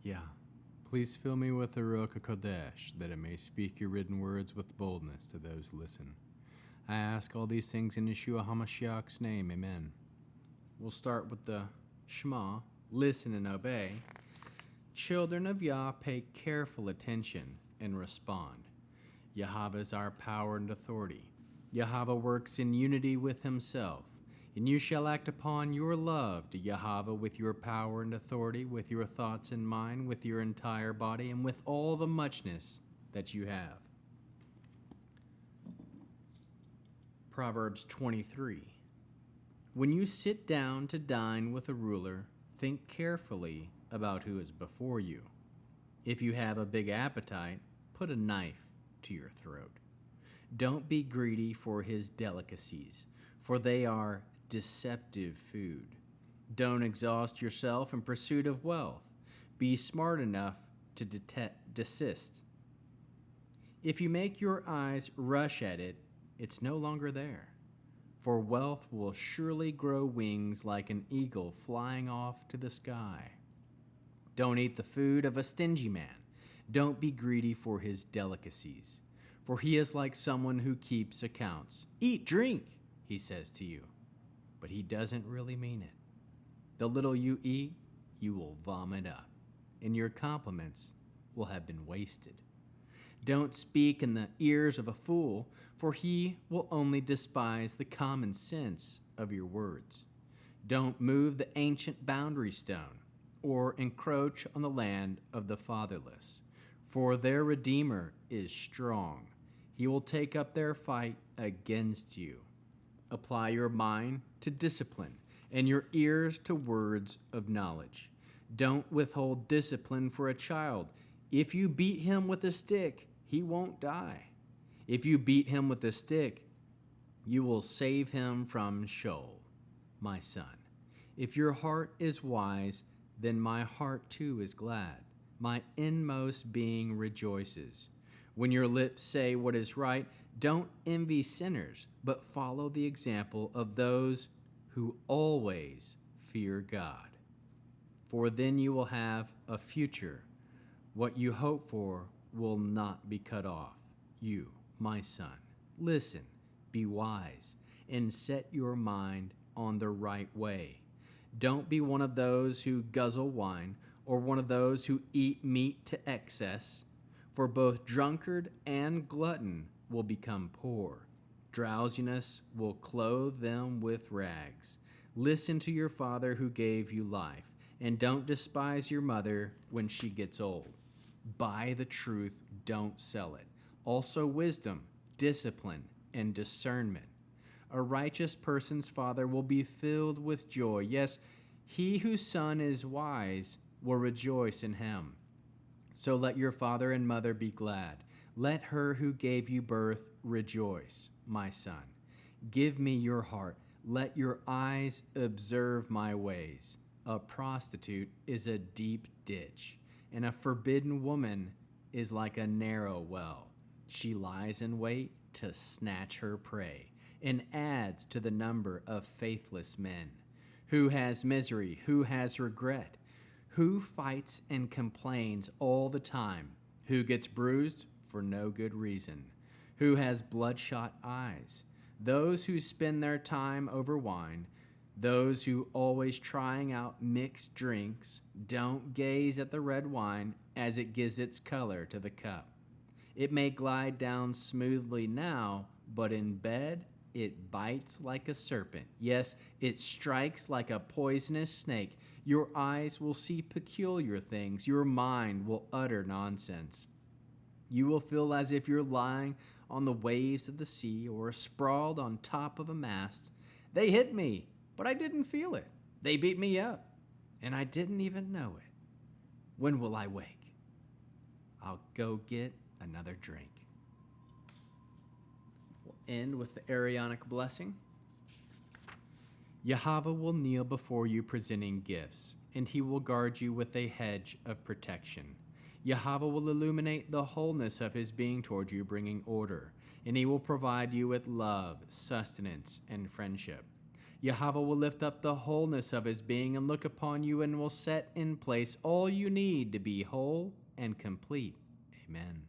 Yeah. Please fill me with the Ruach HaKodesh, that it may speak your written words with boldness to those who listen. I ask all these things in Yeshua HaMashiach's name. Amen. We'll start with the Shema, listen and obey. Children of Yah, pay careful attention and respond. Yahweh is our power and authority. Yahweh works in unity with himself. And you shall act upon your love to Yahweh with your power and authority, with your thoughts in mind, with your entire body, and with all the muchness that you have. Proverbs 23. When you sit down to dine with a ruler, think carefully about who is before you. If you have a big appetite, put a knife to your throat. Don't be greedy for his delicacies, for they are deceptive food. Don't exhaust yourself in pursuit of wealth. Be smart enough to desist. If you make your eyes rush at it, it's no longer there. For wealth will surely grow wings like an eagle flying off to the sky. Don't eat the food of a stingy man. Don't be greedy for his delicacies, for he is like someone who keeps accounts. Eat, drink, he says to you, but he doesn't really mean it. The little you eat, you will vomit up, and your compliments will have been wasted. Don't speak in the ears of a fool, for he will only despise the common sense of your words. Don't move the ancient boundary stone, or encroach on the land of the fatherless, for their Redeemer is strong. He will take up their fight against you. Apply your mind to discipline and your ears to words of knowledge. Don't withhold discipline for a child. If you beat him with a stick, he won't die. If you beat him with a stick, you will save him from Sheol. My son, if your heart is wise, then my heart too is glad. My inmost being rejoices. When your lips say what is right, don't envy sinners, but follow the example of those who always fear God. For then you will have a future. What you hope for will not be cut off. You, my son, listen, be wise, and set your mind on the right way. Don't be one of those who guzzle wine, or one of those who eat meat to excess, for both drunkard and glutton will become poor. Drowsiness will clothe them with rags. Listen to your father who gave you life, and don't despise your mother when she gets old. Buy the truth, don't sell it. Also wisdom, discipline, and discernment. A righteous person's father will be filled with joy. Yes, he whose son is wise will rejoice in him. So let your father and mother be glad. Let her who gave you birth rejoice, my son. Give me your heart. Let your eyes observe my ways. A prostitute is a deep ditch, and a forbidden woman is like a narrow well. She lies in wait to snatch her prey, and adds to the number of faithless men. Who has misery? Who has regret? Who fights and complains all the time? Who gets bruised for no good reason? Who has bloodshot eyes? Those who spend their time over wine, those who always trying out mixed drinks. Don't gaze at the red wine as it gives its color to the cup. It may glide down smoothly now, but in bed it bites like a serpent. Yes, it strikes like a poisonous snake. Your eyes will see peculiar things. Your mind will utter nonsense. You will feel as if you're lying on the waves of the sea or sprawled on top of a mast. They hit me, but I didn't feel it. They beat me up, and I didn't even know it. When will I wake? I'll go get another drink. We'll end with the Aaronic blessing. Yahweh will kneel before you presenting gifts, and he will guard you with a hedge of protection. Yahweh will illuminate the wholeness of his being toward you, bringing order, and he will provide you with love, sustenance, and friendship. Yahweh will lift up the wholeness of his being and look upon you and will set in place all you need to be whole and complete. Amen.